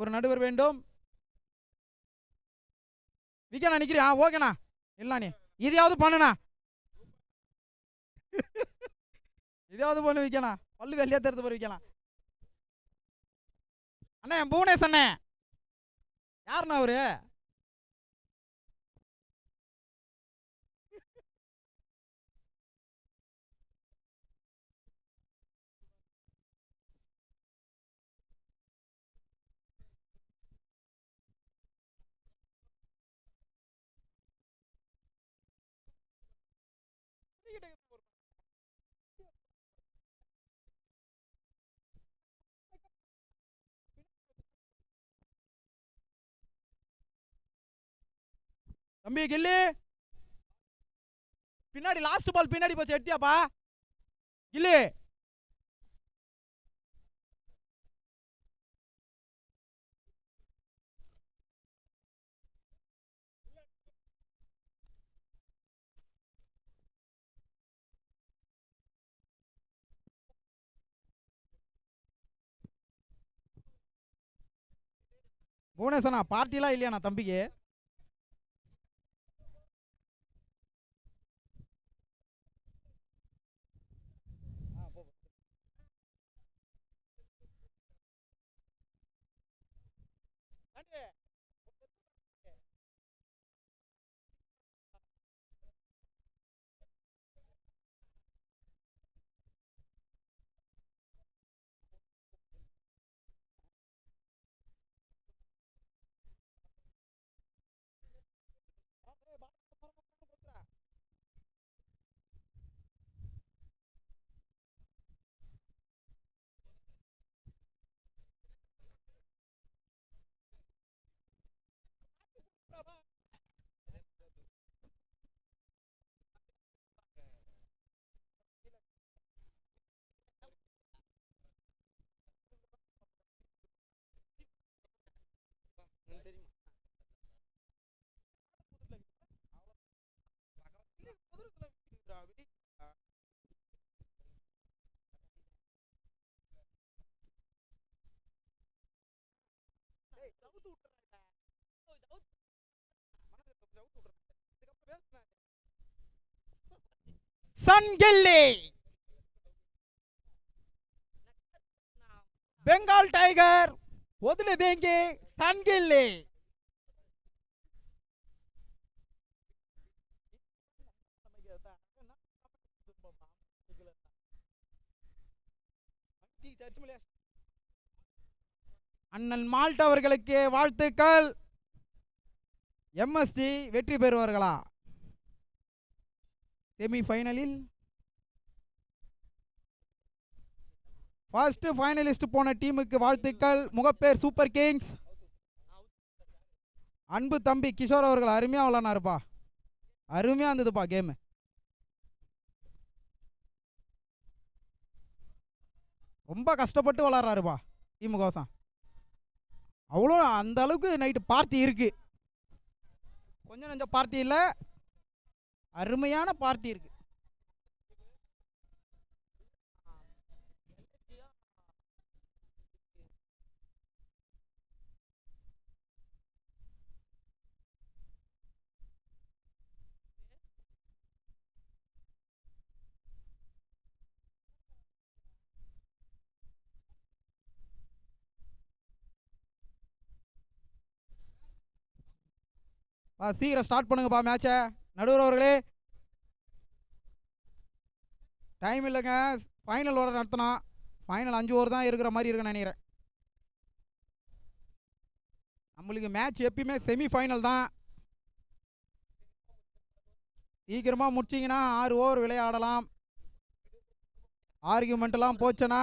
ஒரு நடுவர் வேண்டும். விக்கண்ணா நிக்கிறா. ஓகேண்ணா. இல்ல நீ இதையாவது பண்ணுண்ணா. இதையாவது பண்ணு விக்கண்ணா. பல்லு வெள்ளையா தெரிஞ்சு போய் விக்கலாம். அண்ணே புவனேஷ் அண்ணே. யாருண்ணா அவரு? தம்பி கில்லி பின்னாடி லாஸ்ட் பால் பின்னாடி போச்சு. எடுத்தியாப்பா கில்லி? புவனேஸ்வரா பார்ட்டிலாம் இல்லையாண்ணா தம்பிக்கு? சன்கில்லி பெங்கால் டைகர் ஒதுல பேங்கி சன்கில்லி. அண்ணன் மால்ட் அவர்களுக்கு வாழ்த்துக்கள். எம்எஸ்டி வெற்றி பெறுவார்களா? செமி ஃபைனலில் ஃபர்ஸ்ட் ஃபைனலிஸ்ட் போன டீமுக்கு வாழ்த்துக்கள். Mugappair super kings. அன்பு தம்பி கிஷோர் அவர்கள் அருமையா விளாட்னாருப்பா. அருமையா இருந்ததுப்பா கேம். ரொம்ப கஷ்டப்பட்டு விளாட்றாருப்பா டீமுக்கோசம். அவ்வளோ அந்த அளவுக்கு நைட்டு பார்ட்டி இருக்கு. கொஞ்சம் நெஞ்ச பார்ட்டி இல்லை, அருமையான பார்ட்டி இருக்கு. சீக்கிரம் ஸ்டார்ட் பண்ணுங்கப்பா மேட்சை. நடுவர் அவர்களே டைம் இல்லைங்க. ஃபைனல் ஓவர் நடத்தணும். ஃபைனல் 5 ஓவர் தான் இருக்கிற மாதிரி இருக்குன்னு நினைக்கிறேன். நம்மளுக்கு மேட்ச் எப்பயுமே செமி ஃபைனல் தான். சீக்கிரமாக முடிச்சிங்கன்னா 6 ஓவர் விளையாடலாம். ஆர்கியூமெண்ட்லாம் போச்சுன்னா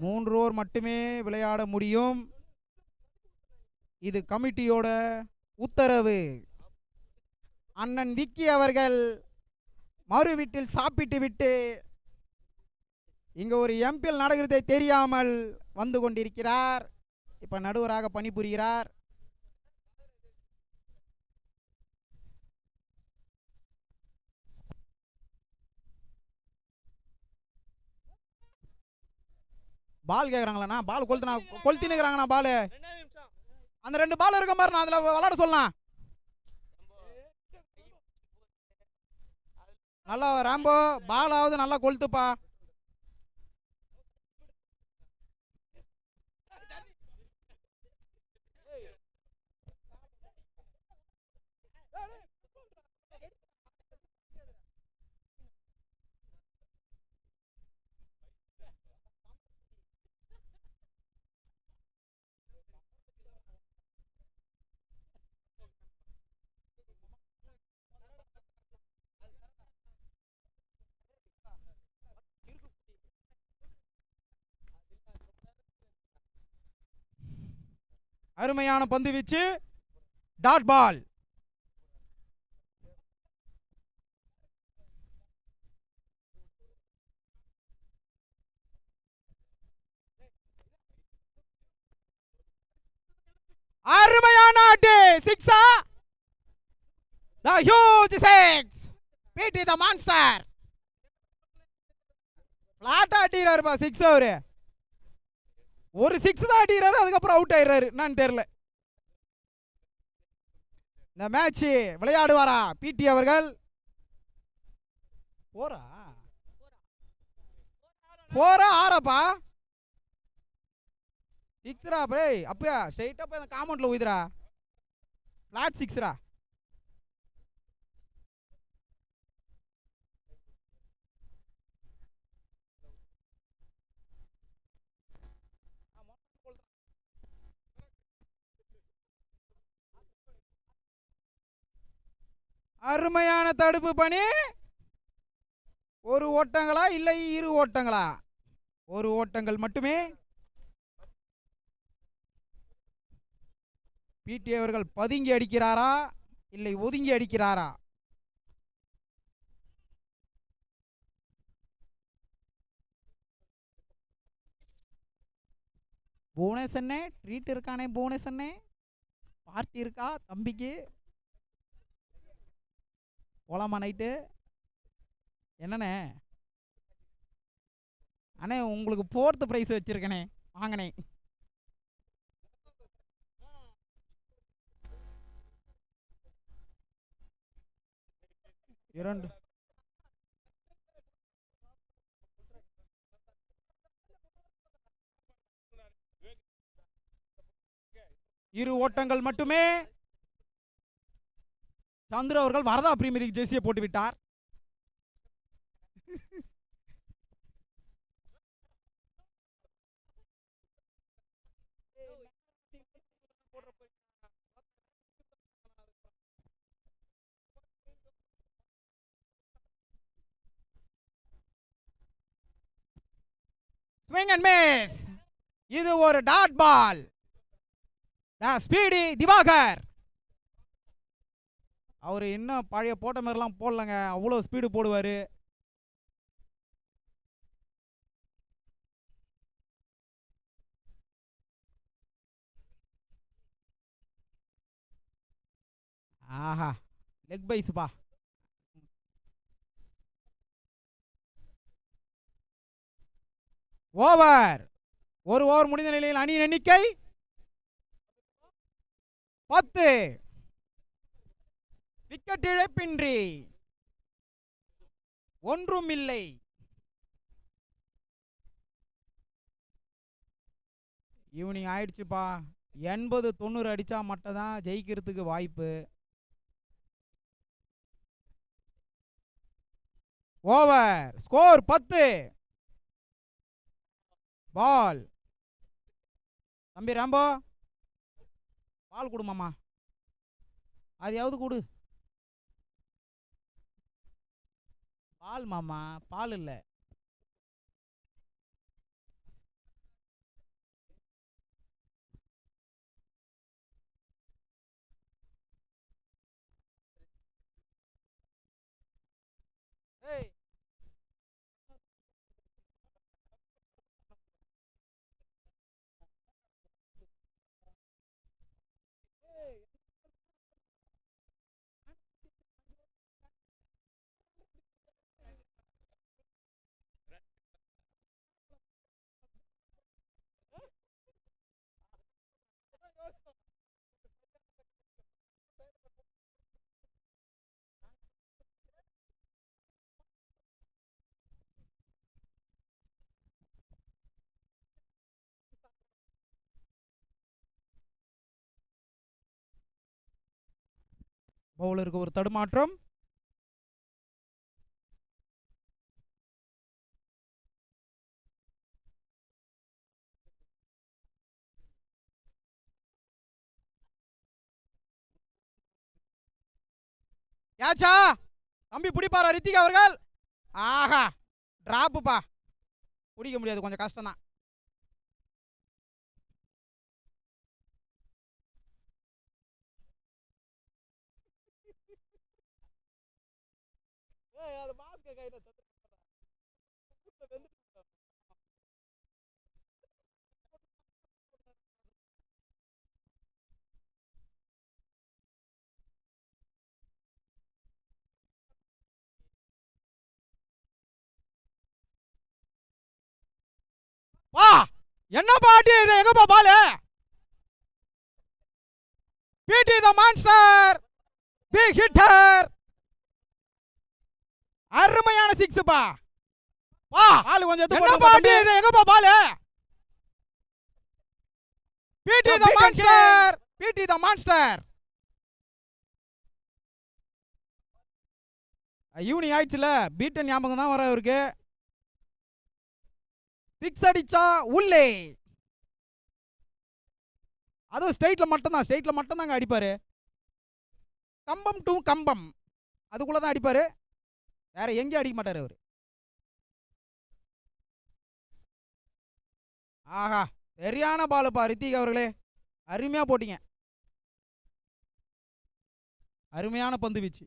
3 ஓவர் மட்டுமே விளையாட முடியும். இது கமிட்டியோட உத்தரவு. அண்ணன் விக்கி அவர்கள் மறு வீட்டில் சாப்பிட்டு விட்டு இங்க ஒரு எம்பிஎல் நடக்கிறதை தெரியாமல் வந்து கொண்டிருக்கிறார். இப்ப நடுவராக பணிபுரிகிறார். பால் கேக்குறாங்களா? பால் கொளுத்தினுக்குறாங்கண்ணா பால். அந்த 2 பால் இருக்க மாதிரி நான் அதில் விளாட சொல்லலாம். நல்லா ராம்போ பாலாவது நல்லா கொளுத்துப்பா. அருமையான பந்து வீச்சு. Dot ball. அருமையான ஆட்டு. சிக்ஸா? The huge six. PT the monster. பிளாட்டா அடிக்கிறாருப்பா 6 அவரு. ஒரு 6 தான் அடிக்கிறாரு, அதுக்கப்புறம் அவுட் ஆயிடுறாரு. என்னன்னு தெரியல. இந்த மேட்ச் விளையாடுவாரா பிடி அவர்கள்? போரா ஆறாப்பா? 6ரா பிரே. அப்பயா ஸ்ட்ரைட்டா போய் அந்த காம்பவுண்ட்ல உயிதுரா. பிளாட் 6ரா. அருமையான தடுப்பு பணி. ஒரு ஓட்டங்களா இல்லை 2 ஓட்டங்களா? ஒரு ஓட்டங்கள் மட்டுமே. பிடி அவர்கள் பதுங்கி அடிக்கிறாரா இல்லை ஒதுங்கி அடிக்கிறாரா? புவனேஷ் அண்ணே ட்ரீட் இருக்கானே. புவனேஷ் அண்ணே பார்ட்டி இருக்கா தம்பிக்கு? போலாமா நைட்டு? என்னண்ணே? அண்ணே உங்களுக்கு 4th பிரைஸ் வச்சிருக்கனே, வாங்கனே. இரண்டு இரு ஓட்டங்கள் மட்டுமே. சந்திர அவர்கள் வரதா பிரீமியர் லீக் ஜெர்சியை போட்டு விட்டார். Swing and miss. இது ஒரு டாட் பால். ஸ்பீடி திவாகர். அவர் என்ன பழைய போட்ட மாதிரிலாம் போடலங்க, அவ்வளோ ஸ்பீடு போடுவார். ஆஹா லெக் பைஸ்பா. ஓவர். ஒரு ஓவர் முடிந்த நிலையில் அணியின் எண்ணிக்கை 10. விக்கெட் இழப்பின்றி ஒன்றும் இல்லை. ஈவினிங் ஆயிடுச்சுப்பா. 80-90 அடிச்சா மட்டும் தான் ஜெயிக்கிறதுக்கு வாய்ப்பு. ஓவர். ஸ்கோர் 10. பால். தம்பி ராம்போ பால் கொடுமாமா. அதையாவது கொடு. பால் மாமா, பால் இல்ல. ஏய் பவுலருக்கு ஒரு தடுமாற்றம். யாச்சா தம்பி பிடிப்பாரா ரித்திக் அவர்கள்? ஆஹா, டிராப்புப்பா, பிடிக்க முடியாது, கொஞ்சம் கஷ்டம் தான். வா, என்ன பாட்டி இது? எங்கப்பா பாலு? பிடி த மான்ஸ்டர், பிக் ஹிட்டர், அருமையான சிக்ஸ் பா. வா, பால் கொஞ்சம் எடுத்து போடுங்க பாட்டி. இது எங்கப்பா பாலு? பிடி த மான்ஸ்டர், பிடி த மான்ஸ்டர். ஈவினிங் ஆயிடுச்சுல, பீட்டன் ஞாபகம் தான் வர அவருக்கு. சிக்ஸ் அடிச்சா உள்ளே. அதுவும் ஸ்ட்ரைட்ல மட்டும் தான், ஸ்ட்ரைட்ல மட்டும் தாங்க அடிப்பாரு. கம்பம் டு கம்பம் அதுக்குள்ள தான் அடிப்பாரு, வேற எங்கேயும் அடிக்க மாட்டாரு அவரு. ஆஹா, சரியான பாலுப்பா ரித்திக் அவர்களே, அருமையா போட்டீங்க, அருமையான பந்து வீச்சு.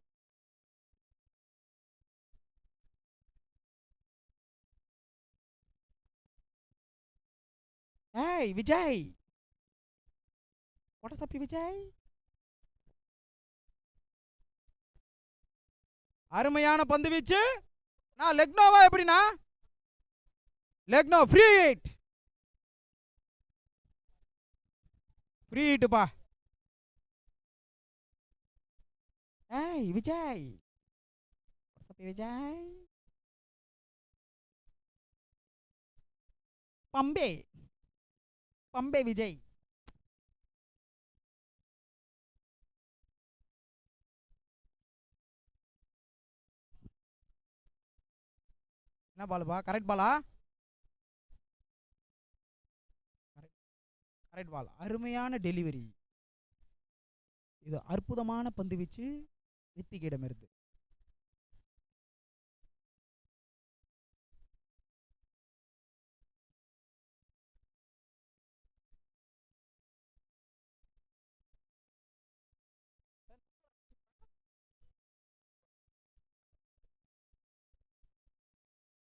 ஏய் Vijay, what is up Vijay? அருமையான பந்து வீச்சு. நான் லெக்னோவா எப்படின்னா? லெக்னோ ஃப்ரீ ஹிட், ஃப்ரீ ஹிட்ப்பா. ஏய் Vijay, what is up Vijay? பம்பே, பம்பே Vijay. என்ன பாலுப்பா? கரெக்ட் பாலா? கரெக்ட் பால், அருமையான டெலிவரி. இது அற்புதமான பந்து வீச்சு ரித்திக்கிடம் இருந்து.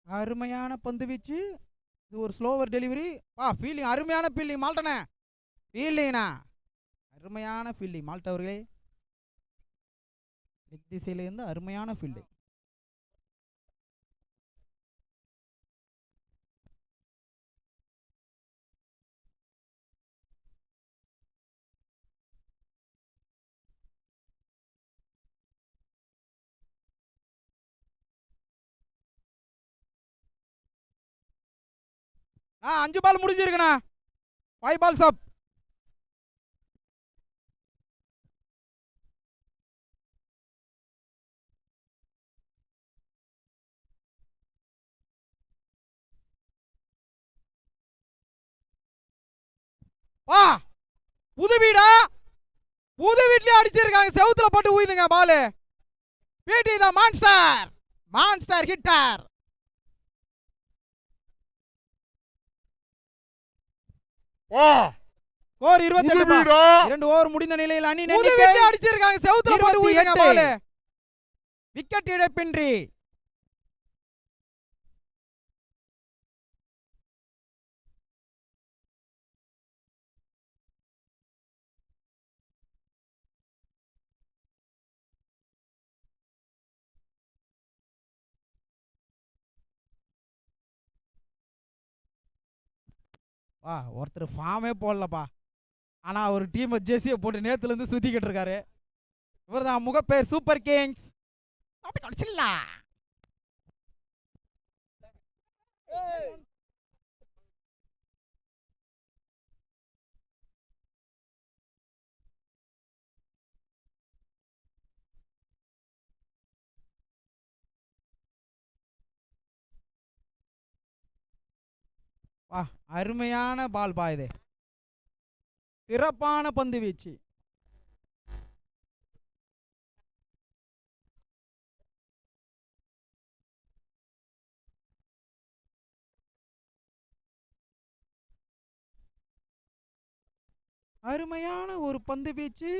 அருமையான பந்து வீச்சு, இது ஒரு ஸ்லோவர் டெலிவரி. வா, ஃபீல்டிங், அருமையான ஃபீல்டிங் மால்டனே, ஃபீல்டிங்னா அருமையான ஃபீல்டிங் மால்ட் அவர்களே. லெக் திசையில இருந்து அருமையான ஃபீல்டிங். ஆ, 5 பால் முடிஞ்சிருக்குண்ணா, 5 பால்ஸ் அப். வா, புது வீடா? புது வீட்லயே அடிச்சிருக்காங்க, செவுத்துல போட்டு ஊயுதுங்க பாலு. பிடி த monster, monster hitter. Score 28. 2 over முடிந்த நிலையில் அணி எண்ணிக்கை அடிச்சிருக்காங்க, செவுத்துல போட்டு ஊயுதுங்க பாலு. விக்கெட் இழப்பின்றி. வா, ஒருத்தர் ஃபார்மே போடலப்பா, ஆனா ஒரு டீம் ஜெர்சியை போட்டு நேத்துல இருந்து சுத்திக்கிட்டு இருக்காரு. இவர்தான் முகப்பேர் சூப்பர் கிங்ஸ். அருமையான பால் பா, இது சிறப்பான பந்து வீச்சு. அருமையான ஒரு பந்து வீச்சு.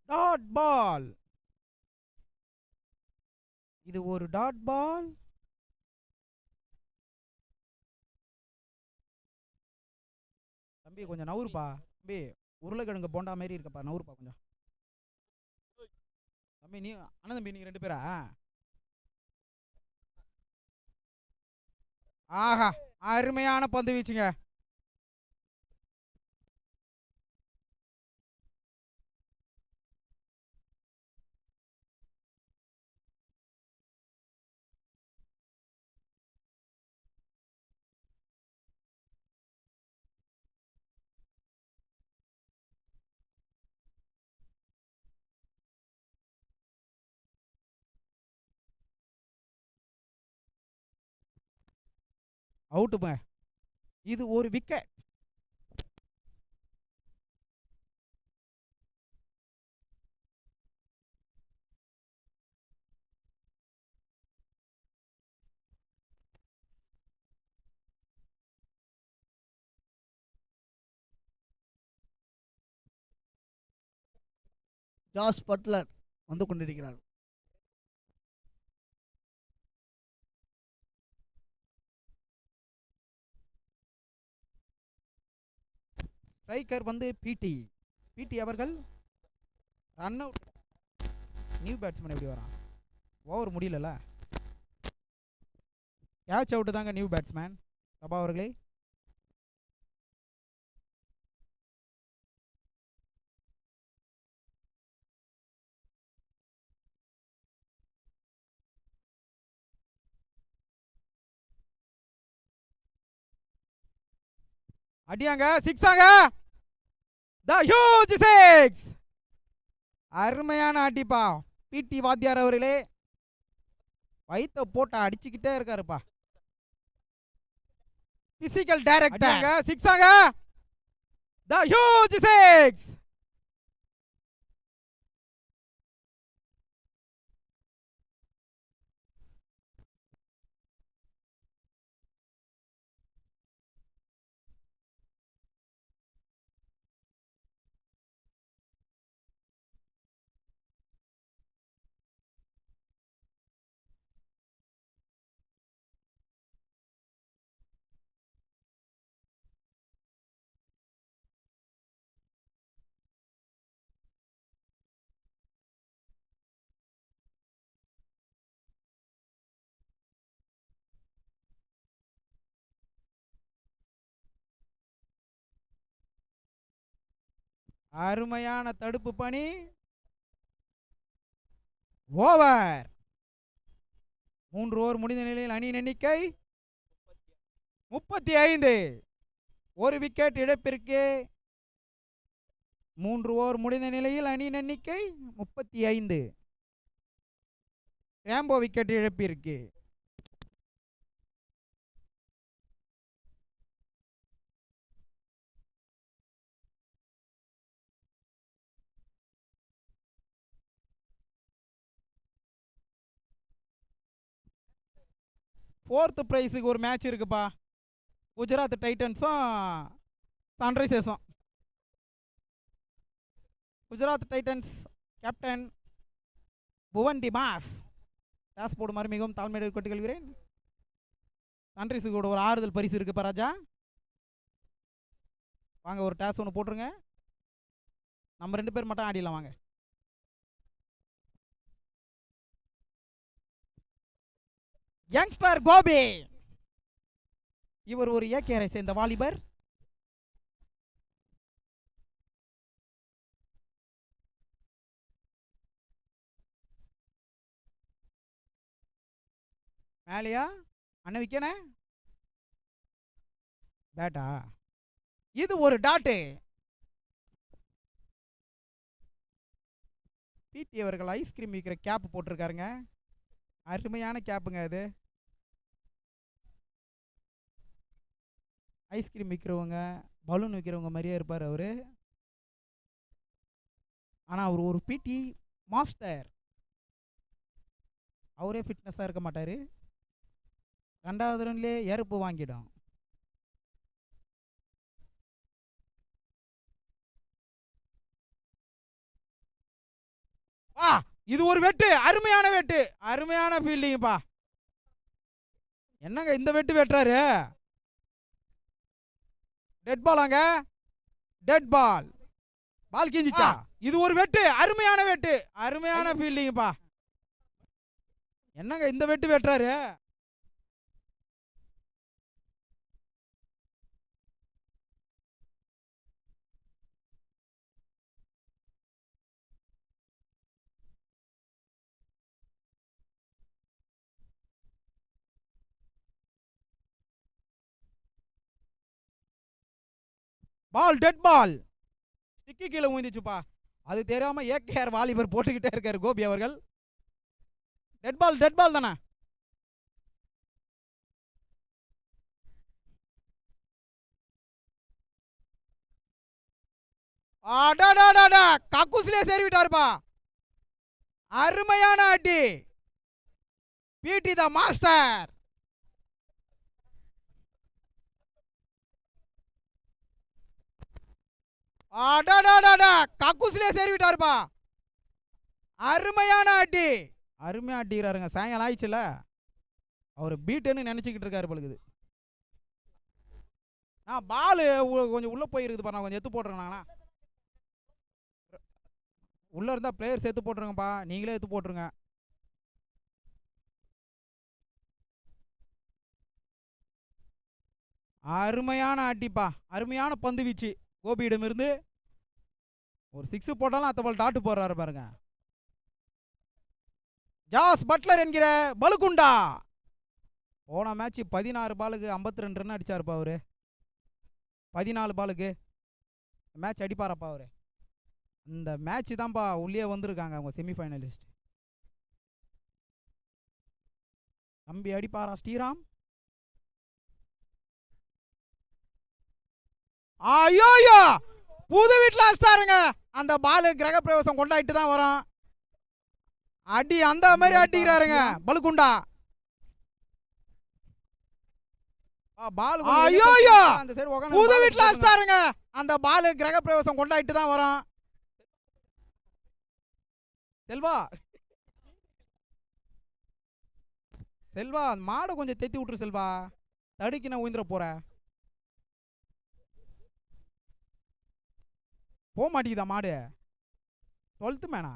Dot ball. இது ஒரு டாட் பால். தம்பி கொஞ்சம் நவுறுப்பா தம்பி, உருளைக்கிழங்கு போண்டா மாதிரி இருக்கப்பா, நவுறுப்பா கொஞ்சம். தம்பி நீ அண்ணன் தம்பி நீங்க 2 பேரா? ஆஹா, அருமையான பந்து வீச்சுங்க. அவுட்டுங்க. இது ஒரு விக்கெட். ஜாஸ் பட்லர் வந்து கொண்டிருக்கிறார். ஸ்ட்ரைக்கர் வந்து பிடி. பிடி அவர்கள் ரன் அவுட். நியூ பேட்ஸ்மேன் எப்படி வரான்? ஓவர் முடியலல்ல. கேட்ச் அவுட் தாங்க நியூ பேட்ஸ்மேன் சபா அவர்களே. அடியாங்க, சிக்ஸாங்க. The huge six. அருமையான அடிப்பா. பிடி வாத்தியார் அவர்களே வயித்த போட்டு அடிச்சுக்கிட்டே இருக்காருப்பா. Physical director. சிக்ஸாங்க. The huge six. அருமையான தடுப்பு பணி. ஓவர். 3 ஓவர் முடிந்த நிலையில் அணியின் எண்ணிக்கை 35. ஒரு விக்கெட் இழப்பிற்கு 3 ஓவர் முடிந்த நிலையில் அணியின் எண்ணிக்கை 35. ரேம்போ விக்கெட் இழப்பிற்கு. ஃபோர்த் பிரைஸுக்கு ஒரு மேட்ச் இருக்குப்பா. குஜராத் டைட்டன்ஸும் சன்ரைசர்ஸும். குஜராத் டைட்டன்ஸ் கேப்டன் புவன் டிமாஸ் டாஸ் போடுமாறு மிகவும் தாழ்மையோடு கேட்டுக்கொள்கிறேன். சன்ரைஸுக்கு கூட ஒரு ஆறுதல் பரிசு இருக்குப்பா ராஜா. வாங்க ஒரு டாஸ் ஒன்று போட்டுருங்க. நம்ம 2 பேர் மட்டும் ஆடிடலாம் வாங்க. யங்ஸ்டர் கோபி. இவர் ஒரு ஏகேரை சேர்ந்த வாலிபர். மேலையா அண்ணன் விக்கன பேட்டா. இது ஒரு டாட்டு. பிடி அவர்கள் ஐஸ்கிரீம் விற்கிற கேப் போட்டிருக்காருங்க. அருமையான கேப்புங்க அது. ஐஸ்கிரீம் விற்கிறவங்க பலூன் விற்கிறவங்க மாதிரியே இருப்பார் அவர். ஆனால் அவர் ஒரு பிடி மாஸ்டர். அவரே ஃபிட்னஸாக இருக்க மாட்டார். 2வது ரன்லேயே எறுப்பு வாங்கிடும். இது ஒரு வெட்டு, அருமையான வெட்டு, அருமையான ஃபீல்டிங்ப்பா. என்னங்க இந்த வெட்டு வெட்டுறாரு? டெட் பாலாங்க, டெட் பால். பால் கிஞ்சிச்சா? இது ஒரு வெட்டு, அருமையான வெட்டு, அருமையான ஃபீல்டிங்ப்பா. என்னங்க இந்த வெட்டு வெட்டுறாரு? பால் டெட் பால். ஸ்டிக்கு கீழே ஊந்துச்சுப்பா. அது தெரியாம ஏகேஆர் வாலிபர் போட்டுக்கிட்டே இருக்காரு கோபி அவர்கள். டெட் பால், டெட் பால் தானே? கக்கூசிலே சேரி விட்டாருப்பா. அருமையான அடி. பிடி த மாஸ்டர். கக்கூசிலே சேரி விட்டாருப்பா. அருமையான அடி, அருமையா அடிக்கிறாருங்க. சாயங்காலம் ஆயிடுச்சுல, அவர் பீட்டுன்னு நினைச்சுக்கிட்டு இருக்காரு பழுகுது. பால் கொஞ்சம் உள்ள போயிருக்குது பாரு, கொஞ்சம் எடுத்து போட்டுருங்கண்ணா. உள்ள இருந்தா பிளேயர்ஸ் எடுத்து போட்டுருங்கப்பா, நீங்களே எடுத்து போட்டுருங்க. அருமையான அடிப்பா, அருமையான பந்து வீச்சு கோபியிடம் இருந்து. ஒரு 6 போட்டாலும் அத்த பால் டாட்டு போடுறாரு பாருங்க. ஜாஸ் பட்லர் என்கிற பலுகுண்டா போன மேட்ச் 16 பாலுக்கு 52 ரன் அடிச்சாருப்பா அவரு. 14 பாலுக்கு மேட்ச் அடிப்பாரப்பா அவரு. இந்த மேட்ச் தான்ப்பா உள்ளே வந்திருக்காங்க அவங்க செமிஃபைனலிஸ்ட். தம்பி அடிப்பாரா ஸ்ரீராம்? ஐயோ, புது வீட்டில் அடிச்சாருங்க. அந்த பாலு கிரக பிரவேசம் கொண்டாடிட்டு தான் வரும். அடி அந்த மாதிரி அடிக்கிறாருங்க பலுகுண்டா. ஐயோ, புது வீட்டில் அடிச்சாருங்க. அந்த பாலு கிரக பிரவேசம் கொண்டாடிட்டு தான் வரும். செல்வா, செல்வா மாடை கொஞ்சம் தெத்தி விட்டுரு செல்வா, தடுக்கி நான் உயிந்துட போற. போக மாட்டேங்குதா மாடு? 12th மேனா?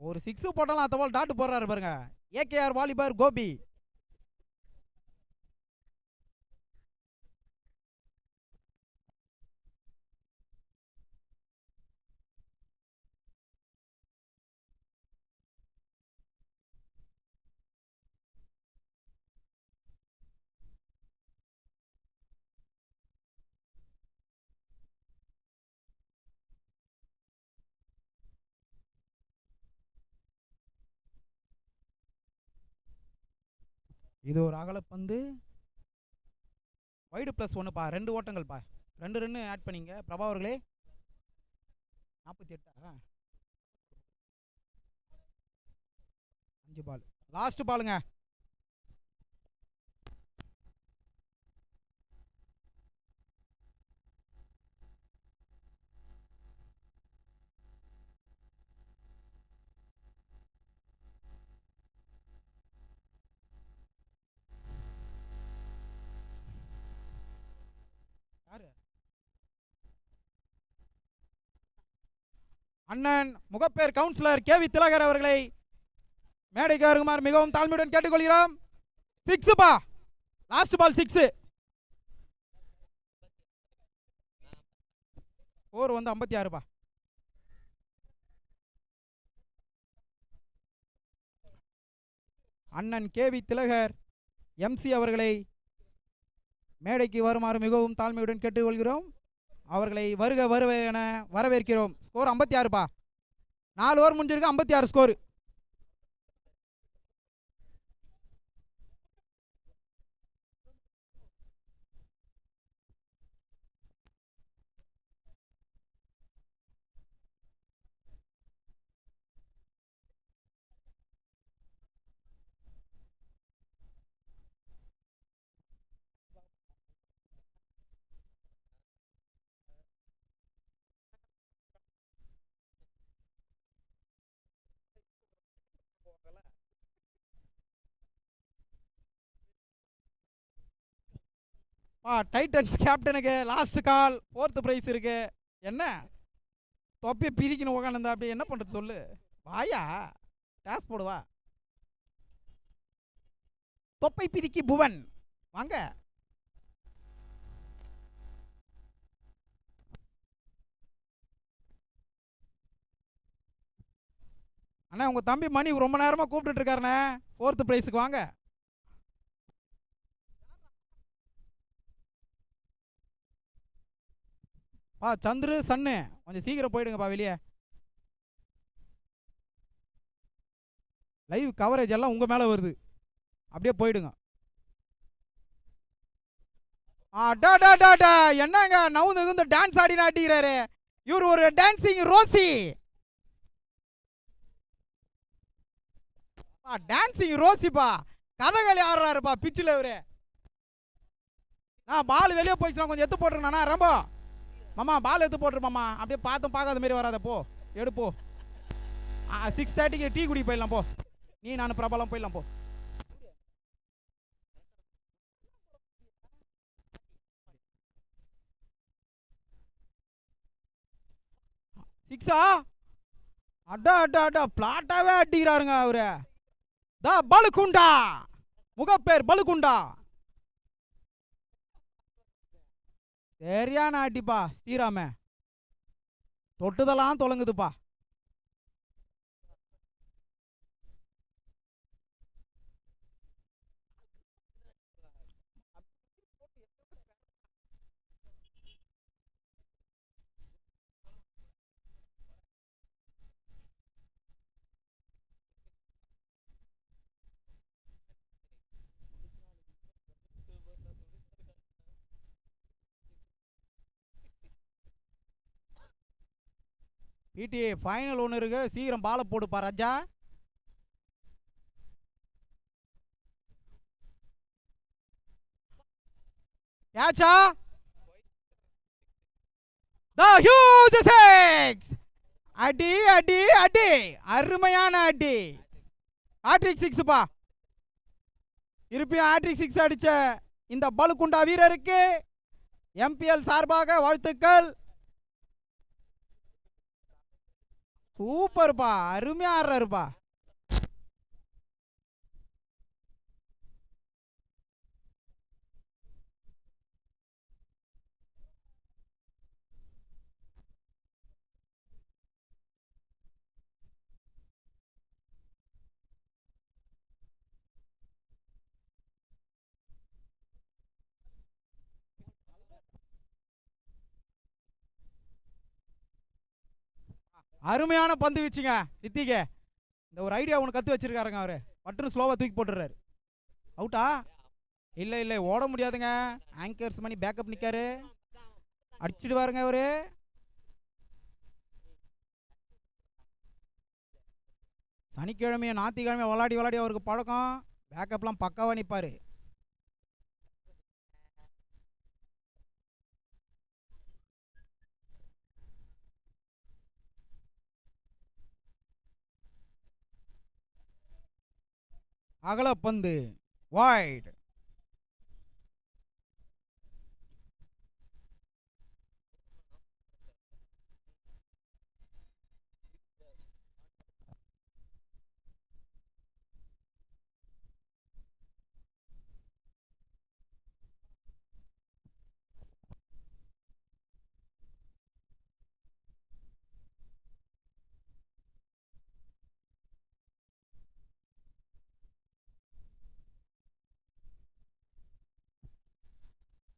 ஒரு 6 போட்டாலும் அத்த பால் டாட்டு போடுறாரு பாருங்க ஏகேஆர் வாலிபர் கோபி. இது ஒரு அகலப்பந்து. வைடு +1பா, 2 ஓட்டங்கள்ப்பா, 2 ரன்னு ஆட் பண்ணிங்க பிரபா அவர்களே. 48 5 பால், லாஸ்ட் பாலுங்க. அண்ணன் முகப்பேர் கவுன்சிலர் கேவி திலகர் அவர்களை மேடைக்கு வருமாறு மிகவும் தாழ்மையுடன் கேட்டுக்கொள்கிறோம். 6 பா, லாஸ்ட் பால் 6. ஸ்கோர் வந்து 56 பா. அண்ணன் கேவி திலகர் எம்சி அவர்களை மேடைக்கு வருமாறு மிகவும் தாழ்மையுடன் கேட்டுக்கொள்கிறோம். அவர்களை வருக வருக என வரவேற்கிறோம். ஸ்கோர் 56 பா. 4 ஓவர் முடிஞ்சிருக்கு, 56 ஸ்கோர். டைட்டன்ஸ் கேப்டனுக்கு லாஸ்ட் கால், 4th பிரைஸ் இருக்கு. என்ன தொப்பி பிரிக்கணும் உட்காந்து அப்படி என்ன பண்றது சொல்லு. வாயா டாஸ் போடுவா. தொப்பை பிரிக்கி புவன் வாங்க. அண்ணா உங்க தம்பி மணி ரொம்ப நேரமா கூப்பிட்டு இருக்காருண்ணே, 4th பிரைஸுக்கு வாங்க. சந்துரு சன்னு கொஞ்சம் சீக்கிரம் போயிடுங்கப்பா வெளியே. லைவ் கவரேஜ் எல்லாம் உங்க மேல வருது, அப்படியே போயிடுங்க. என்னங்க நவுந்து டான்ஸ் ஆடி நாட்டிக்கிறாரு இவர், ஒரு டான்சிங் ரோசி. டான்சிங் ரோசிப்பா, கதகளி ஆடுறாருப்பா பிச்சில் இவரு. பால் வெளியே போயிடுச்சுனா கொஞ்சம் எடுத்து போட்டுருண்ணா. ரொம்ப மாமா பால் எடுத்து போட்டுரு மாமா, அப்படியே பார்த்தும் பார்க்காத மாதிரி வராத போ, எடுப்போ. 6:30க்கு டீ குடி போயிடலாம் போ, நீ நான் பிரபலம் போயிடலாம் போ. சிக்ஸா? அடா அடா அடா பிளாட்டாவே அடிக்கிறாருங்க அவரு. பலுகுண்டா, முகப்பேர் பலுகுண்டா. சரியான ஆட்டிப்பா ஸ்ரீராம, தொட்டுதெல்லாம் தொலங்குதுப்பா. பிடி ஃபைனல் ஒன்று இருக்கு, சீக்கிரம் பாலை போடுப்பா ராஜா. கேட்சா? The huge six. அடி அடி அடி, அருமையான அடி. ஹாட்ரிக் 6 பா. இருப்பியும் ஹாட்ரிக் 6 அடிச்ச இந்த பலுகுண்டா வீரருக்கு எம்பிஎல் சார்பாக வாழ்த்துக்கள். சூப்பர்ப்பா, அருமையா ஆடுறாருப்பா. அருமையான பந்து வீச்சுங்க ரித்திகே. இந்த ஒரு ஐடியா ஒன்று கற்று வச்சிருக்காருங்க அவரு, பட்டுன்னு ஸ்லோவாக தூக்கி போட்டுறாரு. அவுட்டா? இல்லை இல்லை ஓட முடியாதுங்க, ஆங்கர்ஸ் மணி பேக்கப் நிற்காரு, அடிச்சிடுவாருங்க அவரு. சனிக்கிழமையும் ஞாயிற்றுக்கிழமை விளாடி விளாடி அவருக்கு பழக்கம், பேக்கப்லாம் பக்காவாக நிற்பார். அகலப்பந்து வைட்.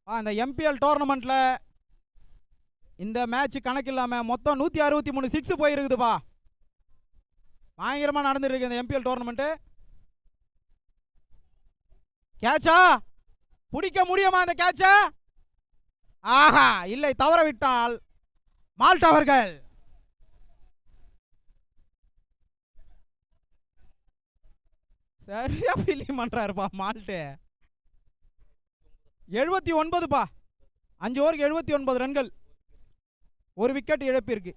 இந்த எம்பிஎல் டோர்னமெண்ட்ல இந்த மேட்ச் கணக்கு இல்லாம மொத்தம் 163 6 போயிருக்குதுப்பா. பயங்கரமா நடந்துட்டு இருக்கு இந்த எம்பிஎல் டோர்னமெண்ட். கேட்சா பிடிக்க முடியுமா அந்த கேட்சா? ஆஹா, இல்லை, தவற விட்டால் மால்ட் அவர்கள். சரியா ஃபீலிங் பண்றாருப்பா மால்ட்டு. 79 பா, 5 ஓவருக்கு 79 ரன்கள், ஒரு விக்கெட் இழப்பிற்கு.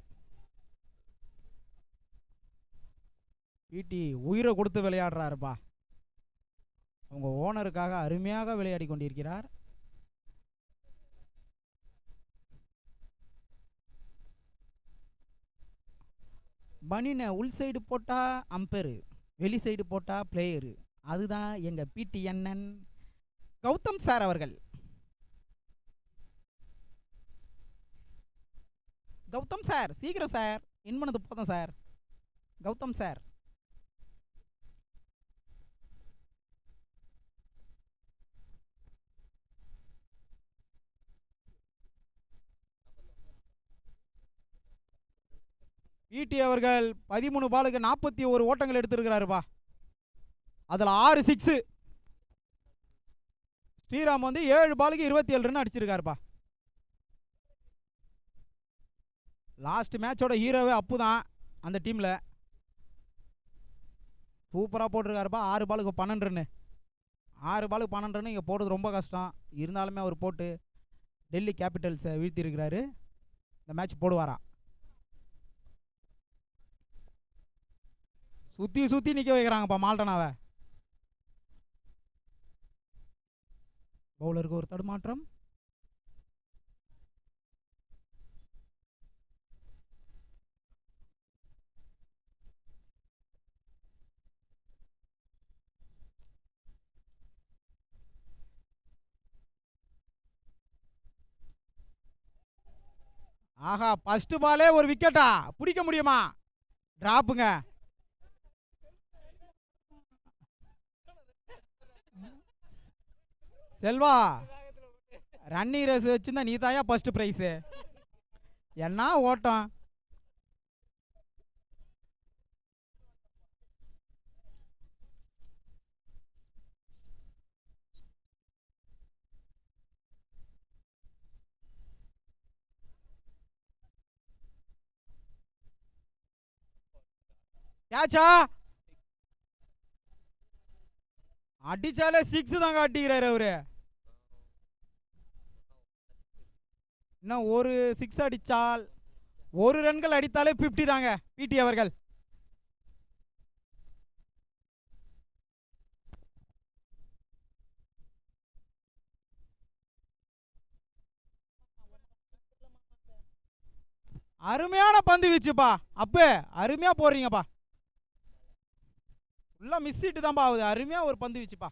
பிடி உயிரை கொடுத்து விளையாடுறாருப்பா. உங்க ஓனருக்காக அருமையாக விளையாடி கொண்டிருக்கிறார். பனின உள் சைடு போட்டா அம்பேரு, வெளி சைடு போட்டா பிளேயரு. அதுதான் எங்க பிடிஎன்என் கௌதம் சார் அவர்கள். கௌதம் சார் சீக்கிரம் சார், இன் பண்ணது போதும் சார். கௌதம் சார், பிடி அவர்கள் 13 பாலுக்கு 41 ஓட்டங்கள் எடுத்திருக்கிறாருப்பா. அதில் 6 6. ஸ்ரீராம் வந்து 7 பாலுக்கு 27 ரன் அடிச்சிருக்காருப்பா. லாஸ்ட் மேட்சோட ஹீரோவே அப்பு தான் அந்த டீமில். சூப்பராக போட்டிருக்காருப்பா. 6 பாலுக்கு 12 ரன்னு. 6 பாலுக்கு 12 ரன்னு இங்கே போடுறது ரொம்ப கஷ்டம். இருந்தாலுமே அவர் போட்டு டெல்லி கேபிட்டல்ஸை வீழ்த்தியிருக்கிறாரு. இந்த மேட்ச் போடுவாரா? சுற்றி சுற்றி நிற்க வைக்கிறாங்கப்பா மால்டனாவை. பவுலருக்கு ஒரு தடுமாற்றம். ஆஹா, ஃபர்ஸ்ட் பாலே ஒரு விக்கெட்டா? பிடிக்க முடியுமா? டிராப்புங்க. செல்வா, ரன்னிங் ரேஸ் வச்சிருந்தா நீ தாயா ஃபர்ஸ்ட் பிரைஸ். என்ன ஓட்டம்! கேட்சா? அடிச்சாலே 6 தாங்க அடிக்கிறாரு அவரு. இன்னும் ஒரு 6 அடிச்சால், ஒரு ரன்கள் அடித்தாலே 50 தாங்க பிடி அவர்கள். அருமையான பந்து வீச்சுப்பா. அப்ப அருமையா போடுறீங்கப்பா. ஃபுல்லா மிஸ் ஹிட் தான்ப்பா ஆகுது. அருமையா ஒரு பந்து வீச்சுப்பா.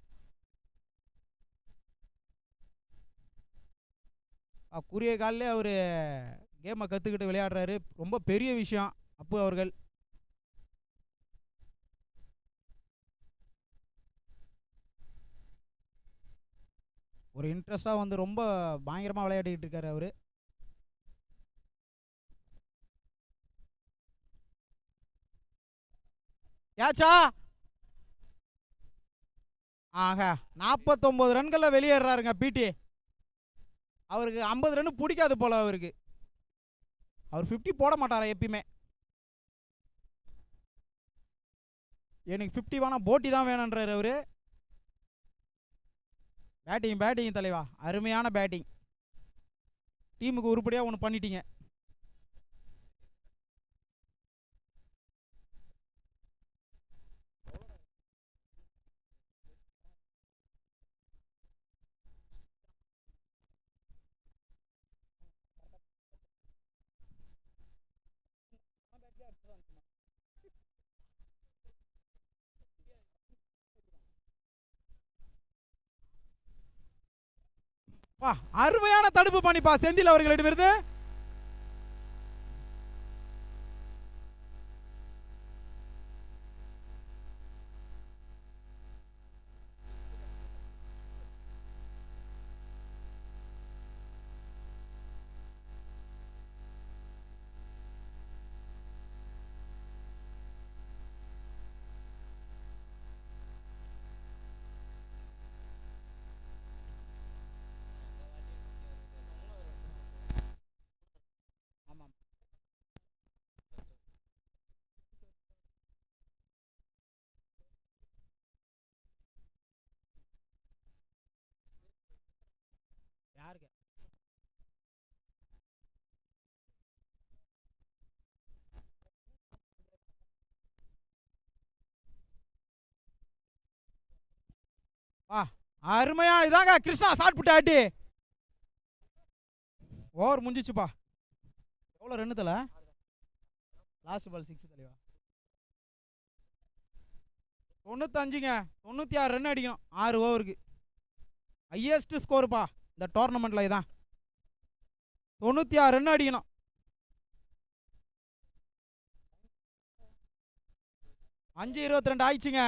குறுகிய காலிலே அவரு கேமை கத்துக்கிட்டு விளையாடுறாரு. ரொம்ப பெரிய விஷயம் அப்பு அவர்கள். ஒரு இன்ட்ரெஸ்டா வந்து ரொம்ப பயங்கரமா விளையாடிட்டு இருக்காரு அவரு. கேட்சா? ஆஹா, 49 ரன்கள்ல வெளியேறாருங்க பிடி. அவருக்கு 50 ரன் பிடிக்காது போல. அவருக்கு அவர் 50 போட மாட்டாரா எப்பயுமே. எனக்கு 50 வேணாம், போட்டி தான் வேணுன்றாரு அவரு. பேட்டிங் பேட்டிங் தலைவா, அருமையான பேட்டிங். டீமுக்கு உருப்படியாக ஒன்று பண்ணிட்டீங்க. அருமையான தடுப்பு பண்ணிப்பா செந்தில் அவர்களிடமிருந்து. யாருக்கு வா அருமையா இதாங்க கிருஷ்ணா ஷாட் புட்டு ஆட்டி ஓவர் முடிஞ்சிச்சுப்பா. எவ்வளோ ரன்னு தல? லாஸ்ட் பால் 6 தலைவா. 95ங்க. 96 ரன் அடிக்கணும் 6 ஓவருக்கு. ஹையஸ்ட் ஸ்கோருப்பா இந்த டோர்னமெண்ட்ல இதான். 96 ரன் அடிக்கணும். 5:22 ஆயிடுச்சுங்க.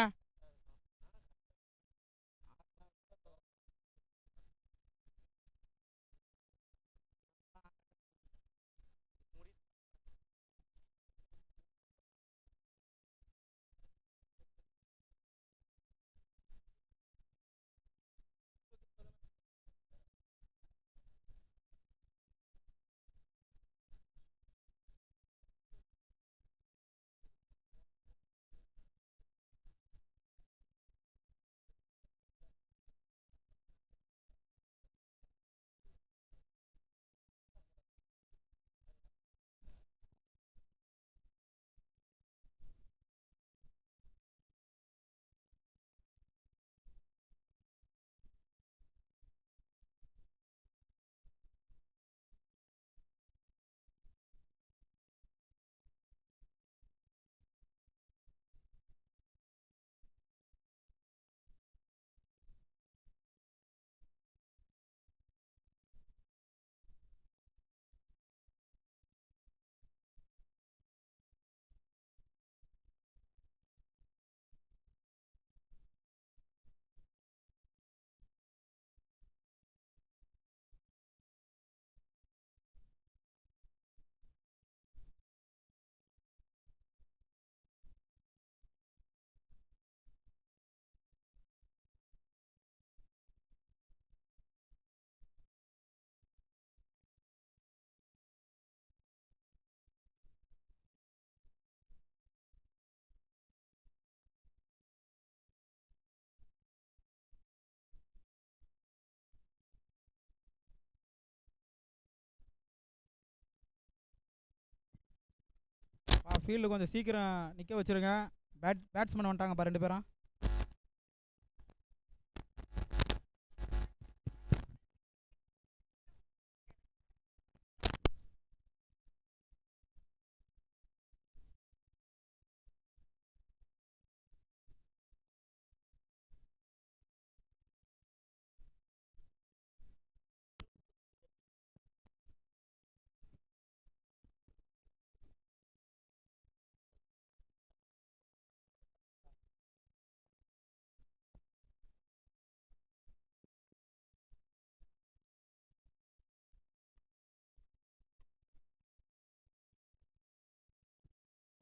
ஃபீல்டு கொஞ்சம் சீக்கிரம் நிற்க வச்சிருங்க. பேட்ஸ்மேன் வந்துட்டாங்கப்பா 2 பேரும்.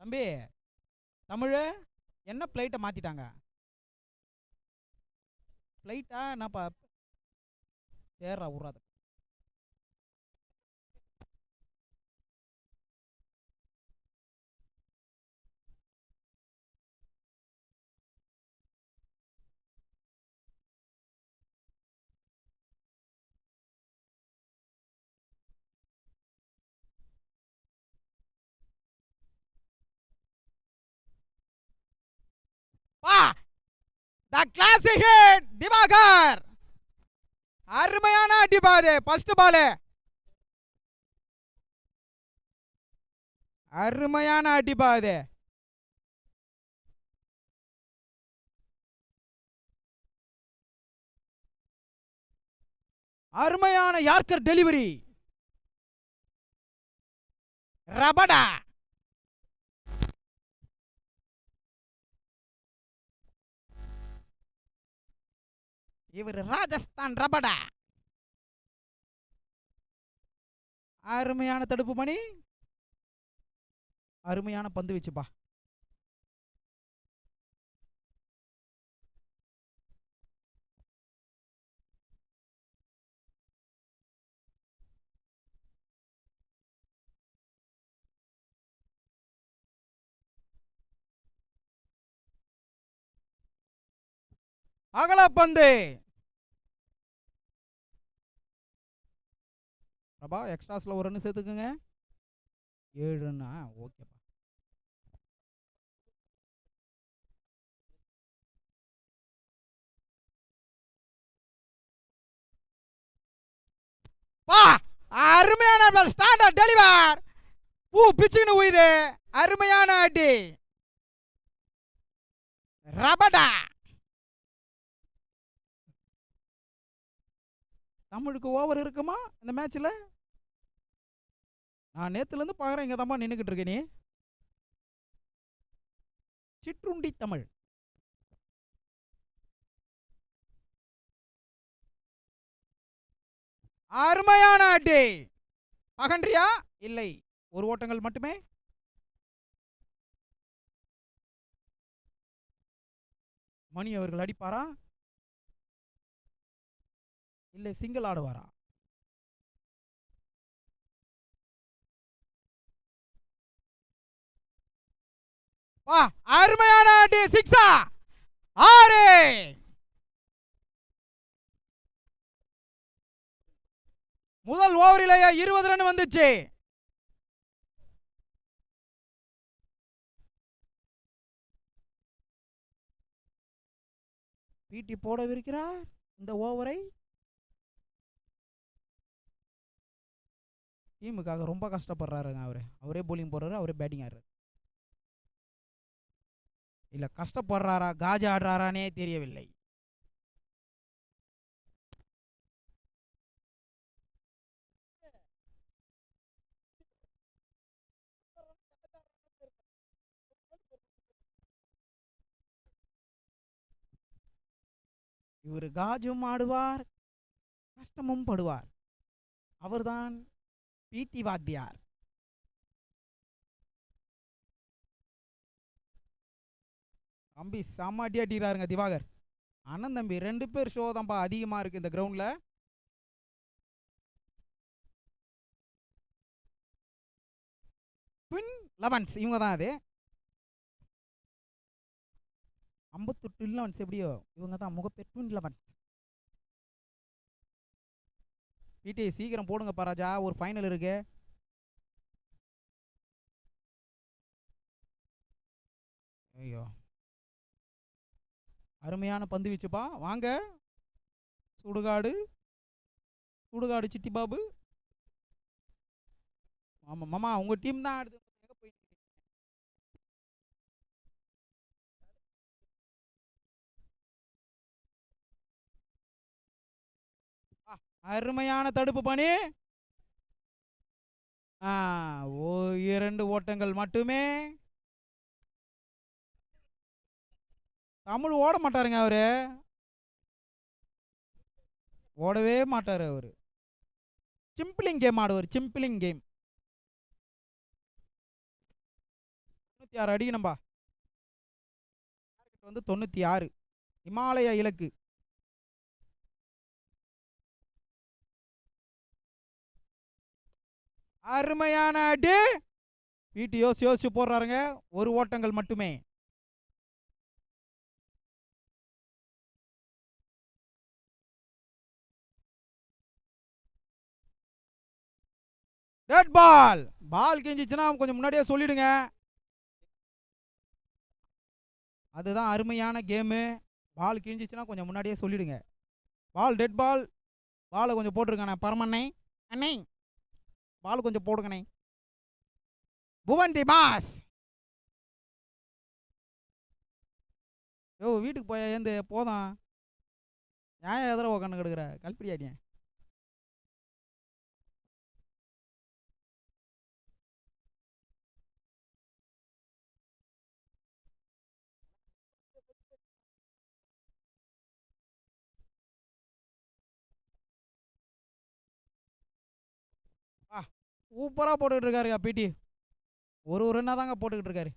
தம்பி தமிழ் என்ன பிளைட்டை மாத்திட்டாங்க? பிளைட்டா என்னப்பா? சேர்றா விட்றாத. வா த கிளாசிக் ஹிட் திவாகர். அருமையான அடிபாது. ஃபர்ஸ்ட் பால் அருமையான அடிபாது. அருமையான யார்கர் டெலிவரி. ரபடா. இவர் ராஜஸ்தான் ரபடா. அருமையான தடுப்பு மணி. அருமையான பந்து வீச்சுப்பா. அகலப்பந்து. பிரபா எக்ஸ்ட்ராஸில் ஒரு ரன் சேர்த்துக்குங்க. 7 ரன்னா ஓகேப்பா. பா அருமையான பால், ஸ்டாண்டர்ட் டெலிவர், பூ பிச்சுன்னு உயிது, அருமையான அடி, ரபடா. தமிழுக்கு ஓவர் இருக்குமா இந்த மேட்ச்ல? நான் நேத்துல இருந்து பாக்குறேன், இங்க தான் நின்னுக்கிட்டு இருக்க நீ. சிற்றுண்டி தமிழ். அருமையான அடி, அகன்றியா? இல்லை, ஒரு ஓட்டங்கள் மட்டுமே. மணி அவர்கள் அடிப்பாரா இல்லை சிங்கிள் ஆடுவாரா? வா அருமையான அடி, சிக்ஸா, 6. முதல் ஓவரிலேயே 20 ரன் வந்துச்சு. பிடி போடவிருக்கிறார் இந்த ஓவரை. டீமுக்காக ரொம்ப கஷ்டப்படுறாருங்க அவரு. அவரே போலிங் போடுறாரு, அவரே பேட்டிங் ஆடுறாரு. இல்ல கஷ்டப்படுறாரா காஜா ஆடுறாரானே தெரியவில்லை. இவர் காஜும் ஆடுவார், கஷ்டமும் படுவார். அவர்தான் பிடி வாத்தியார். தம்பி செம்ம அடி அடிக்கிறாருங்க திவாகர். அண்ணன் தம்பி 2 பேர் ஷோ தான்ப்பா அதிகமா இருக்கு இந்த கிரவுண்ட்ல. ட்வின் லெவன்ஸ் இவங்க தான். அது 58 லெவன்ஸ் எப்படியோ இவங்க தான் முகப்பேர் ட்வின் லெவன்ஸ். பிடி சீக்கிரம் போடுங்க பராஜா, ஒரு ஃபைனல் இருக்கு. ஐயோ அருமையான பந்து வீச்சுப்பா. வாங்க சுடுகாடு, சுடுகாடு சிட்டி பாபு. ஆமா மாமா உங்க டீம் தான் ஆடுது. அருமையான தடுப்பு பணி. 2 ஓட்டங்கள் மட்டுமே. தமிழ் ஓட மாட்டாருங்க அவரு, ஓடவே மாட்டாரு அவரு. சிம்பிளிங் கேம் ஆடுவார், சிம்பிளிங் கேம். 96 அடிக்கணும்பா. 96 இமாலய இலக்கு. அருமையான அடி. வீட்டு யோசிச்சு போடுறாருங்க. 1 ஓட்டங்கள் மட்டுமே. டெட் பால். பால் கிஞ்சிச்சுன்னா கொஞ்சம் முன்னாடியே சொல்லிடுங்க. அதுதான் அருமையான கேமு. பால் கிழிஞ்சிச்சுன்னா கொஞ்சம் முன்னாடியே சொல்லிடுங்க. பால் டெட் பால். பாலை கொஞ்சம் போட்டிருக்கானே பரமண்ணே அண்ணே, பால் கொஞ்சம் போடுங்கண்ணே. புவன் தி மாஸ். யோ வீட்டுக்கு போய் ஏந்து போதான். ஏன் எதிர உக்காந்து கிடக்குற கல்பிடியாடிய. சூப்பரா போட்டுக்கிட்டு இருக்காருங்க பிடி. ஒரு ரன்னா தாங்க போட்டுக்கிட்டு இருக்காரு.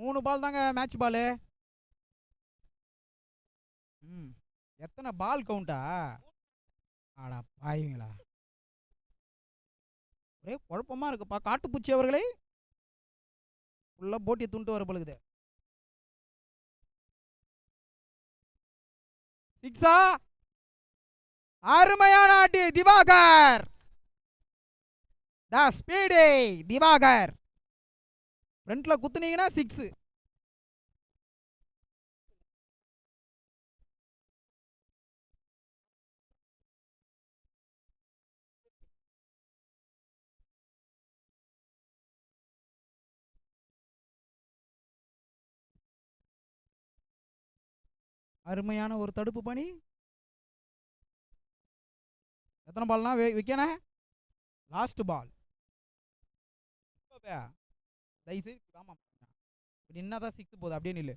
3 பால் தாங்க மேட்ச் பாலு. ம். எத்தனை பால் கவுண்டா? ஆடா பாயுங்களா. ஒரே குழப்பமா இருக்குப்பா காட்டுப்பூச்சி அவர்களே. ஃபுல்லா போட்டியை துண்டு வர பழுகுது. சிக்ஸா? அருமையான ஆட்டி திவாகர். த ஸ்பீடி திவாகர். ஃப்ரண்ட்ல குத்துனீங்கன்னா 6. அருமையான ஒரு தடுப்பு பணி. எத்தனை பால்னா வைக்கணும்? Last ball. தயவுசெய்து ஆமா என்னதான் 6 போகுது அப்படியே நில்லு.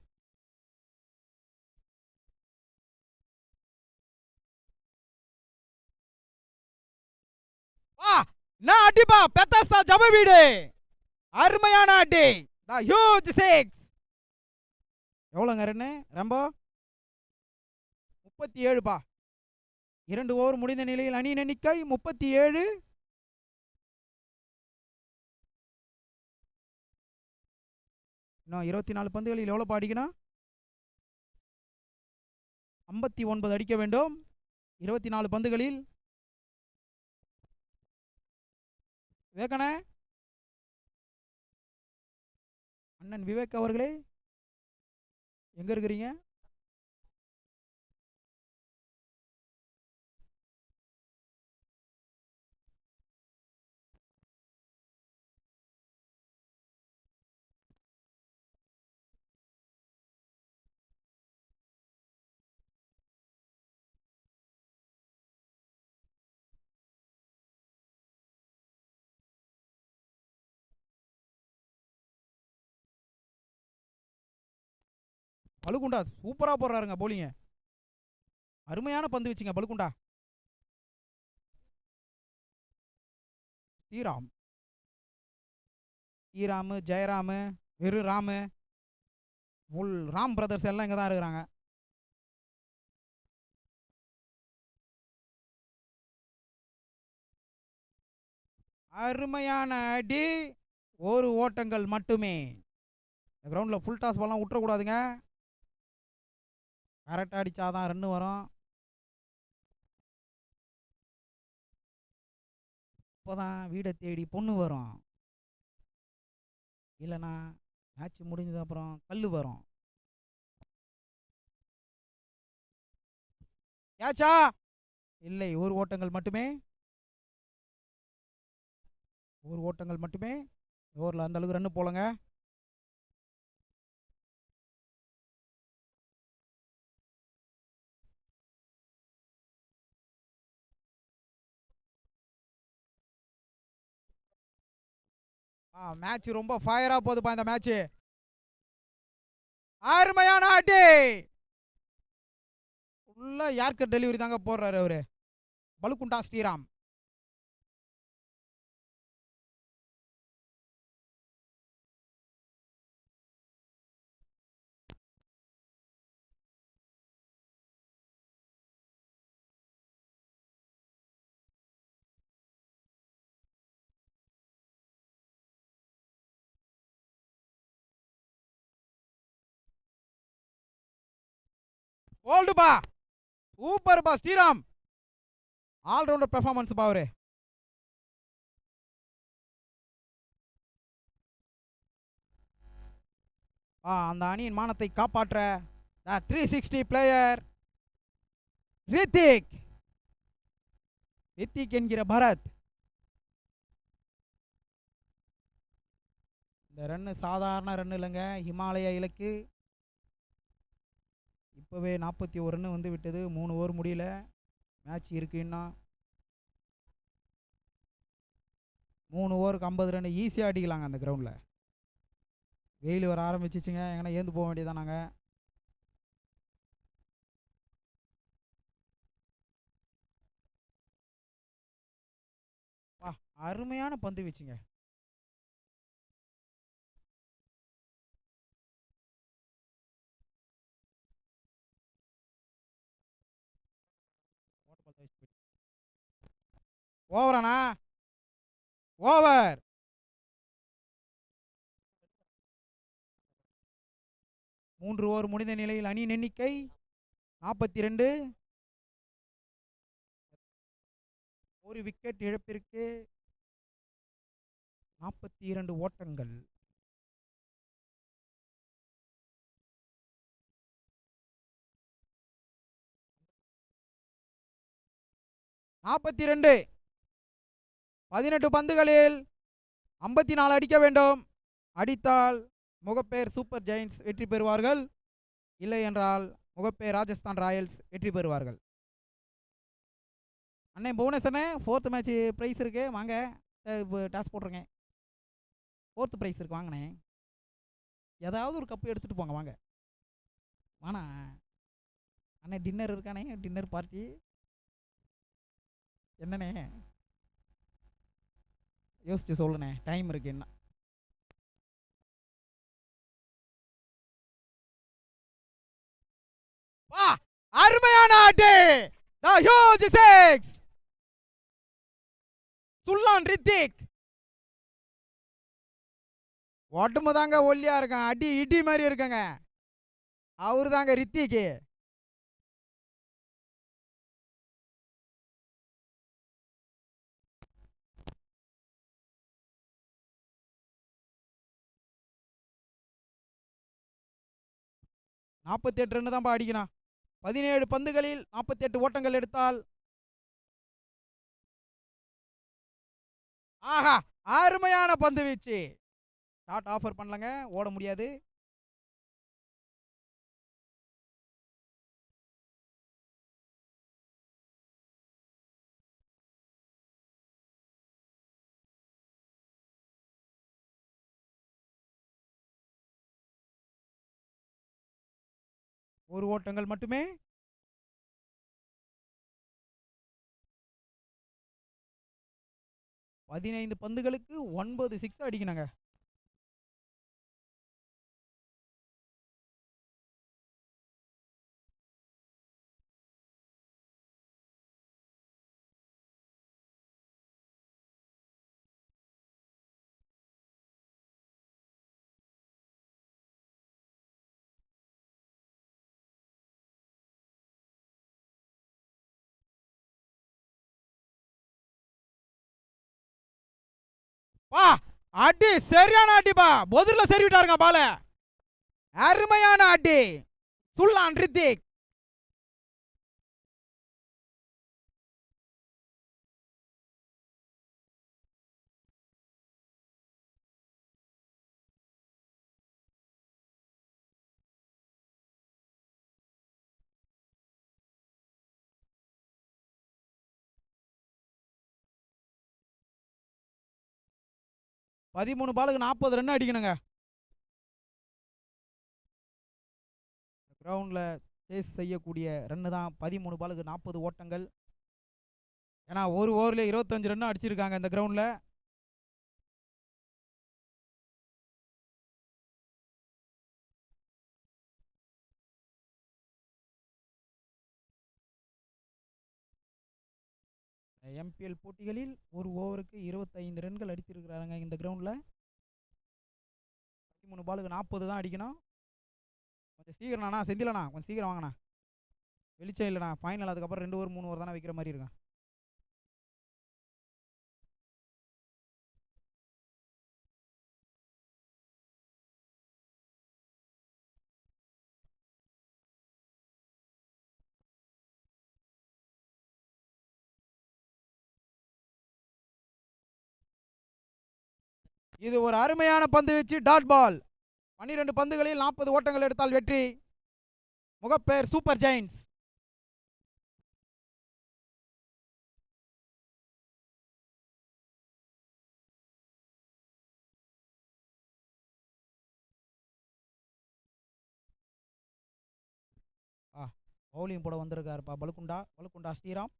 வா நான் அடிப்பா பெத்தாஸ்தா ஜப வீடு. அருமையான அடி. த ஹியூஜ் 6. எவ்வளோங்க ரன்னு ரம்போ? 37 பா. 2 ஓவர் முடிந்த நிலையில் அணியின் எண்ணிக்கை 37. இன்னும் 24 பந்துகளில் எவ்வளோ அடிக்கணும்? 59 அடிக்க வேண்டும் 24 பந்துகளில். விவேகனே, அண்ணன் விவேக் அவர்களே எங்க இருக்கிறீங்க? பலுகுண்டா சூப்பரா போடுறாருங்க போலிங்க. அருமையான பந்து வச்சுங்க பலுகுண்டா. ஸ்ரீராம், ஸ்ரீராமு, ஜெயராமு, வெறு ராமு, ஃபுல் ராம் பிரதர்ஸ் எல்லாம் இங்கே தான் இருக்கிறாங்க. அருமையான அடி. ஒரு ஓட்டங்கள் மட்டுமே. கிரவுண்டில் ஃபுல் டாஸ் பால்லாம் விட்டுறக்கூடாதுங்க. கரெக்டாக அடித்தாதான் ரன்னு வரும். இப்போதான் வீடை தேடி பொண்ணு வரும். இல்லைனா மேட்ச் முடிஞ்சது அப்புறம் கல் வரும். ஏச்சா இல்லை, ஒரு ஓட்டங்கள் மட்டுமே. ஒரு ஓட்டங்கள் மட்டுமே. ஓவரில் அந்த அளவுக்கு ரன்னு போலங்க. மேட்ச் ரொம்ப ஃபயரா போகுதுப்பா இந்த மேட்ச். அருமையான ஆட்டி. ஃபுல்லா யார்கர் டெலிவரி தாங்க போடுறாரு அவரு பலுகுண்டா ஸ்ரீராம். ஓல்டுபா சூப்பர்பா ஸ்ரீராம். ஆல்ரவுண்டர் பெர்ஃபார்மன்ஸ் பா அவரு. அந்த அணியின் மானத்தை காப்பாற்ற 360 பிளேயர் ரித்திக். ரித்திக் என்கிற பரத். இந்த ரன்னு சாதாரண ரன் இல்லைங்க. ஹிமாலயா இலக்கு. இப்போவே 41 ரன்னு வந்து விட்டது. 3 ஓவர் முடியல. மேட்ச் இருக்குன்னா 3 ஓவருக்கு 50 ரன் ஈஸியாக அடிக்கலாங்க அந்த கிரவுண்டில். வெயில் வர ஆரம்பிச்சிச்சுங்க. எங்கன்னா ஏந்து போக வேண்டியதான் நாங்கள். அருமையான பந்து வீச்சுங்க. ஓவரானா? ஓவர். மூன்று ஓவர் முடிந்த நிலையில் அணியின் எண்ணிக்கை 42. ஒரு விக்கெட் இழப்பிற்கு 42 ஓட்டங்கள். நாற்பத்தி 18 பந்துகளில் 54 அடிக்க வேண்டும். அடித்தால் முகப்பேர் சூப்பர் ஜெயின்ஸ் வெற்றி பெறுவார்கள். இல்லை என்றால் முகப்பேர் ராஜஸ்தான் ராயல்ஸ் வெற்றி பெறுவார்கள். அண்ணே போனஸ் அண்ணே, 4th மேட்ச் ப்ரைஸ் இருக்கு வாங்க. இப்போ டாஸ் போட்டிருங்க. 4th ப்ரைஸ் இருக்கு வாங்கண்ணே. ஏதாவது ஒரு கப்பு எடுத்துட்டு போங்க வாங்க. வாண்ணா அண்ணே, டின்னர் இருக்கானே, டின்னர் பார்ட்டி என்னண்ணே யோசிச்சு சொல்லுண்ணே, டைம் இருக்கு என்ன. வா, அருமையான ஆட்டு. The huge six. Sullan Hrithik உடம்பு தாங்க ஒல்லியா இருக்கான், அடி இடி மாதிரி இருக்காங்க. அவரு தாங்க ரித்திக். நாற்பத்தி 8 ரன் தான் அடிக்கணும். 17 பந்துகளில் 48 ஓட்டங்கள் எடுத்தால் ஆஹா, அருமையான பந்து வீச்சு. ஷாட் ஆஃபர் பண்ணலங்க, ஓட முடியாது. ஒரு ஓட்டங்கள் மட்டுமே. பதினைந்து பந்துகளுக்கு 9 6 அடிக்கணுங்க. வா, அடி சரியான அடிப்பா, பொதுல சரி விட்டாருங்க பால. அருமையான அடி சுல்லான் ரித்திக். பதிமூணு பாலுக்கு 40 ரன் அடிக்கணுங்க. கிரவுண்ட்ல சேஸ் செய்யக்கூடிய ரன்னு தான் 13 பாலுக்கு 40 ஓட்டங்கள். ஏன்னா ஒரு ஓவர்ல 25 ரன் அடிச்சிருக்காங்க இந்த கிரவுண்ட்ல. எம்பிஎல் போட்டிகளில் ஒரு ஓவருக்கு 25 ரன்கள் அடிச்சிருக்கிறாங்க இந்த கிரவுண்ட்ல. 13 பாலுக்கு 40 தான் அடிக்கணும். கொஞ்சம் சீக்கிரம்ண்ணா செந்திலண்ணா, கொஞ்சம் சீக்கிரம் வாங்கண்ணா. வெளிச்சம் இல்லைண்ணா, ஃபைனல் அதுக்கப்புறம் 2 ஓவர் 3 ஓவர் தானே வைக்கிற மாதிரி இருக்கும். இது ஒரு அருமையான பந்து வச்சு டாட் பால். 12 பந்துகளில் 40 ஓட்டங்கள் எடுத்தால் வெற்றி. Mogappair super Jains. பவுலிங் போட வந்திருக்காருப்பா பலுக்குண்டா ஸ்ரீராம்.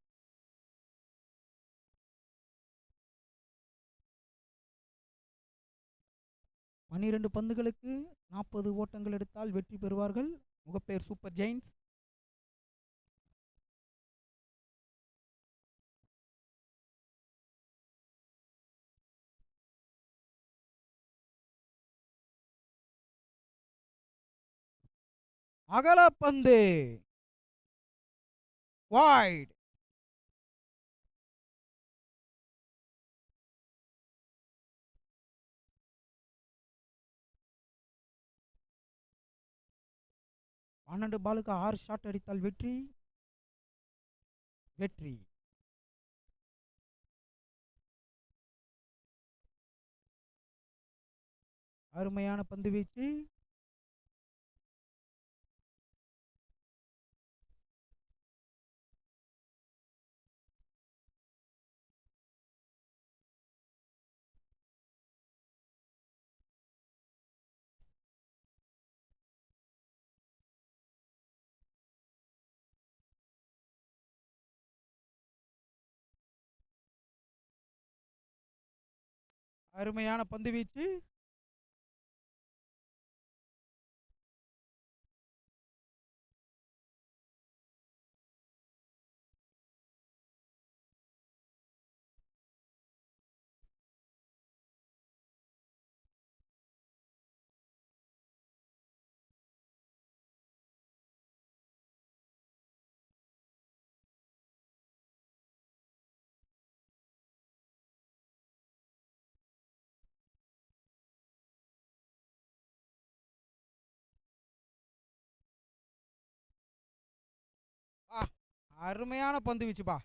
பன்னிரண்டு பந்துகளுக்கு 40 ஓட்டங்கள் எடுத்தால் வெற்றி பெறுவார்கள் முகப்பேர் சூப்பர் ஜெயின்ஸ். அகலப்பந்து வைட். பன்னெண்டு பாலுக்கு 6 ஷாட் அடித்தால் வெற்றி. வெற்றி. அருமையான பந்து வீச்சு. அருமையான பந்து வீச்சு. அருமையான பந்து வீச்சுப்பா.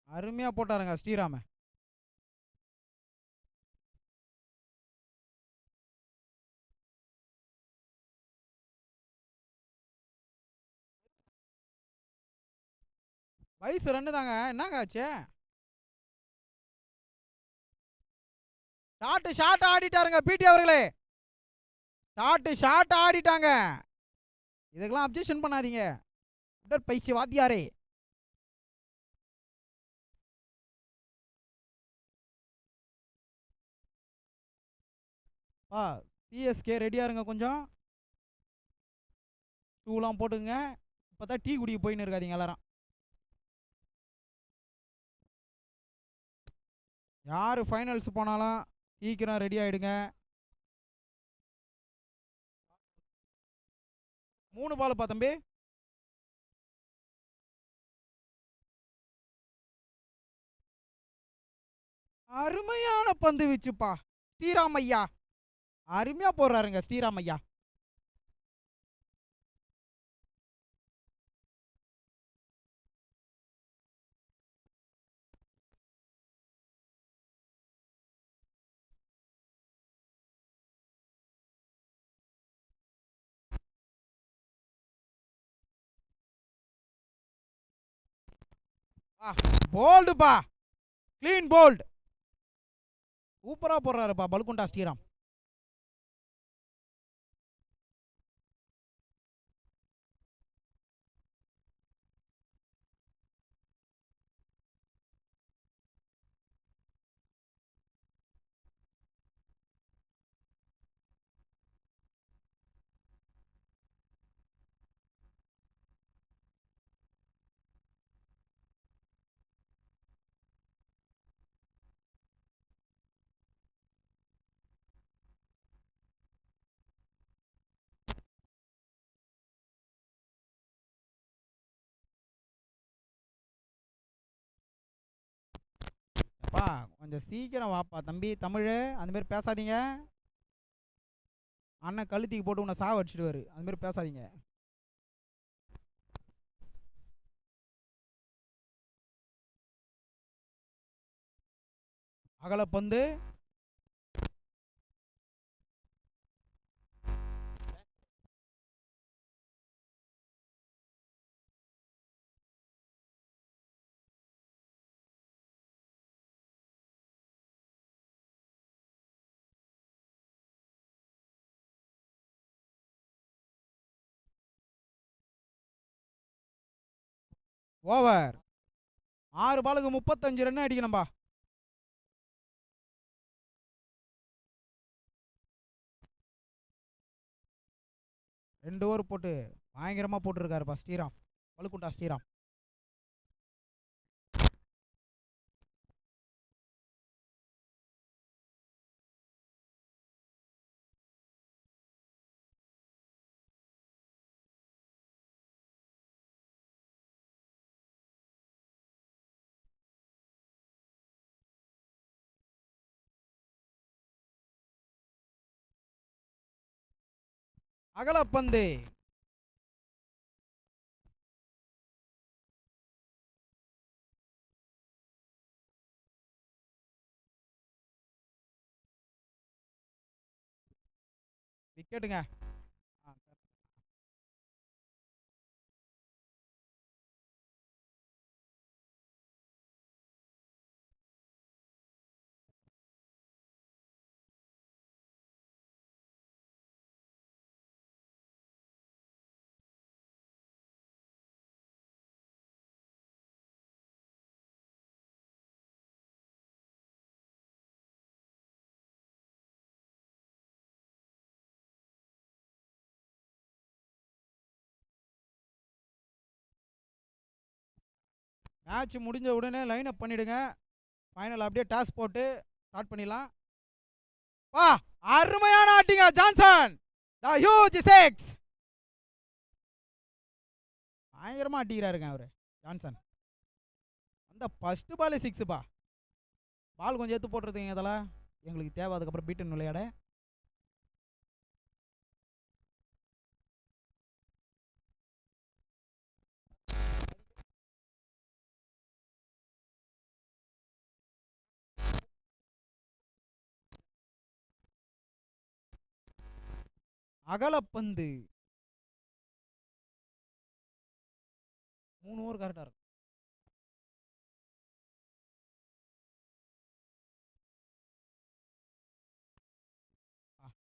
அருமையா போட்டாருங்க ஸ்ரீராம. வயசு 2 தாங்க. என்னங்க ஆச்சு? ஷாட் ஆடிட்டாருங்க பிடி அவர்களே. ஷாட் ஆடிட்டாங்க. இதுக்கெல்லாம் அப்ஜெக்ஷன் பண்ணாதீங்க உடற்பயிற்சி வாத்தியாரே. சிஎஸ்கே ரெடியா இருங்க கொஞ்சம். ஷூலாம் போட்டுங்க. இப்போதான் டீ குடிக்க போயின்னு இருக்காதீங்க எல்லாரும். யார் ஃபைனல்ஸ் போனாலும் சீக்கிரம் ரெடி ஆகிடுங்க. 3 பாலுப்பா தம்பி. அருமையான பந்து வீச்சுப்பா ஸ்ரீராமையா. அருமையா போடுறாருங்க ஸ்ரீராமையா. போல்டுப்பா. Clean bolt. சூப்பரா போடுறாருப்பா பலுகுண்டா ஸ்ரீராம். கொஞ்சம் சீக்கிரம் வாப்பா தம்பி தமிழ். அந்த மாதிரி பேசாதீங்க. அண்ணன் கழுத்திக்கு போட்டு உன்னை சாவ அடிச்சிடுவாரு. அந்த மாதிரி பேசாதீங்க. அகலப்பந்து. ஓவர். 6 பாலுக்கு 35 ரன் அடிக்கணும்பா. ரெண்டு ஓவர் போட்டு பயங்கரமா போட்டுருக்காருப்பா ஸ்ரீராம். பலுகுண்டா ஸ்ரீராம். அகலப்பந்து. விக்கெட்டுங்க. மேட்ச் முடிஞ்ச உடனே லைன் அப் பண்ணிடுங்க. ஃபைனல் அப்படியே டாஸ் போட்டு ஸ்டார்ட் பண்ணிடலாம். வா, அருமையான ஆட்டிங்க ஜான்சன். த ஹியூஜ் சிக்ஸ். பயங்கரமா அடிக்கிறாருங்க அவரு ஜான்சன். அந்த ஃபர்ஸ்ட் பால் சிக்ஸுப்பா. பால் கொஞ்சம் எடுத்து போட்டுருதுங்க இதெல்லாம் எங்களுக்கு தேவை. அதுக்கப்புறம் பீட்டன் விளையாட. அகலப்பந்து. 3 ஓவர் கரெக்டா இருக்கும்.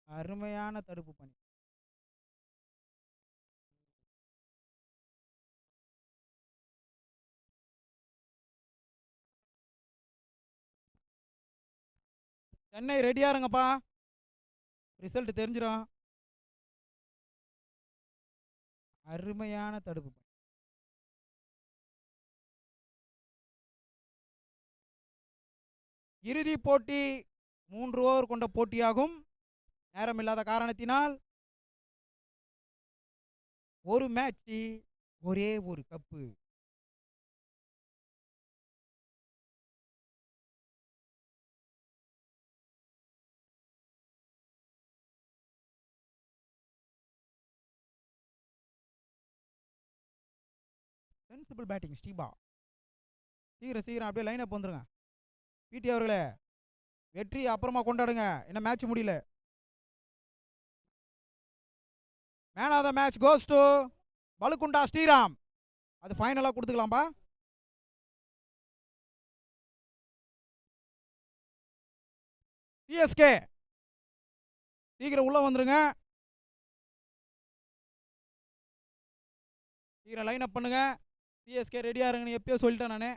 அருமையான தடுப்பு பணி. சென்னை ரெடியா இருங்கப்பா, ரிசல்ட் தெரிஞ்சிடும். அருமையான தடுப்பு பணி. இறுதி போட்டி 3 ஓவர் கொண்ட போட்டியாகும். நேரமில்லாத காரணத்தினால் ஒரு மேட்ச் ஒரே ஒரு கப்பு. Sensible batting ஸ்டீபா. சீக்கிரம் சீக்கிரம் அப்படியே லைன் அப் வந்துருங்க. பிடி அவர்களே, வெற்றி அப்புறமா கொண்டாடுங்க, என்ன மேட்ச் முடியல. Man of the match goes to Palugunda Sriram. அது ஃபைனலாக கொடுத்துக்கலாம்பா. சிஎஸ்கே சீக்கிரம் உள்ள வந்துருங்க. சீக்கிரம் லைன் அப் பண்ணுங்க. சிஎஸ்கே ரெடியா இருங்கன்னு எப்பயோ சொல்லிட்டேன் நானே.